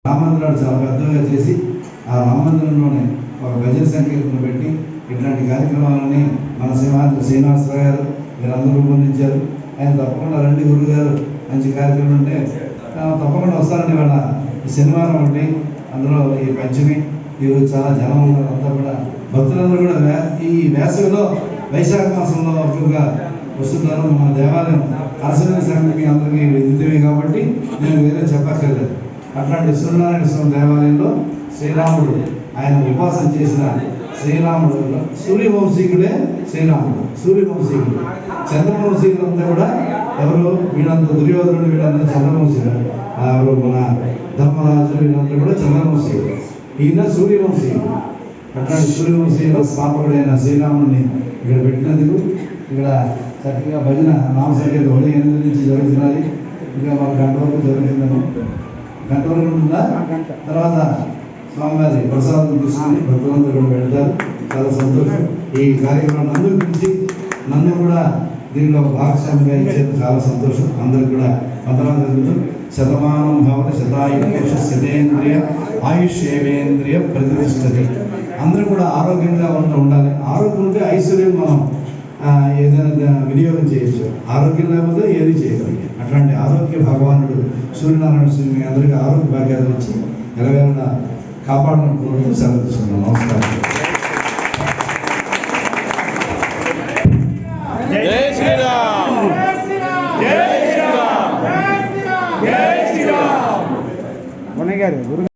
రామమందిరాలు చాలా పెద్దగా చేసి ఆ రామమందిరంలోనే ఒక భజన సంకీర్తన పెట్టి ఇట్లాంటి కార్యక్రమాలని మన శ్రీనివాసరావు గారు మీరందరూ రూపొందించారు. ఆయన తప్పకుండా రండి గురుగారు, మంచి కార్యక్రమం ఉంటే తప్పకుండా వస్తారండి. వాళ్ళ శనివారం ఒకటి, అందులో ఈ పంచమి, ఈరోజు చాలా జనం ఉన్నారు. అంతా కూడా భక్తులందరూ కూడా ఈ వేసవిలో వైశాఖ మాసంలో ఎక్కువగా వస్తుంటారు. మన దేవాలయం అరసరి సంఘం మీ అందరికీ విదితమే కాబట్టి నేను వేరే చెప్పక్కర్లేదు. అట్లాంటి సూర్యనారాయణ స్వామి దేవాలయంలో శ్రీరాముడు ఆయన ఉపాసన చేసిన శ్రీరాముడు సూర్యవంశీకుడే శ్రీరాముడు, సూర్యవంశీకుడు. చంద్రవంశీకులు అంతా కూడా ఎవరు వీళ్ళంతా దుర్యోధనుడు, వీళ్ళంతా చంద్రవంశీకుడు. ఎవరు మన ధర్మరాజు వీళ్ళంతా కూడా చంద్రవంశీకుడు, ఈయన సూర్యవంశీకుడు. అట్లాంటి సూర్యవంశీయుల స్థాపకుడైన శ్రీరాముడిని ఇక్కడ పెట్టినందుకు ఇక్కడ చక్కగా భజన నామ సంఖ్య 8 నుంచి జరుగుతున్నది. ఇంకా మన గంట వరకు జరుగుతుందని, గంట వరకు ఉంటుందా? తర్వాత స్వామివారి ప్రసాదం తీసుకుని భక్తులందరూ కూడా వెళ్తారు. చాలా సంతోషం. ఈ కార్యక్రమం అందరూ పిలిచి నన్ను కూడా దీనిలో భాగస్వామిగా ఇచ్చేది చాలా సంతోషం. అందరికి కూడా వందనాలు. శతమానం భవత శతాయుష శతేంద్రియ ఆయుష్యేవేంద్రియ ప్రతిష్టతి. అందరూ కూడా ఆరోగ్యంగా ఉండాలి. ఆరోగ్యం ఉంటే ఐశ్వర్యం మనం ఏదైనా వినియోగం చేయొచ్చు. ఆరోగ్యం లేకపోతే ఏది చేయగలం. అట్లాంటి ఆరోగ్య భగవానుడు సూర్యనారాయణ స్వామి అందరికీ ఆరోగ్య భాగ్యాలు ఇచ్చి ఎలవేళ కాపాడడం కోరుతూ సెలవు తీసుకున్నాం. నమస్కారం.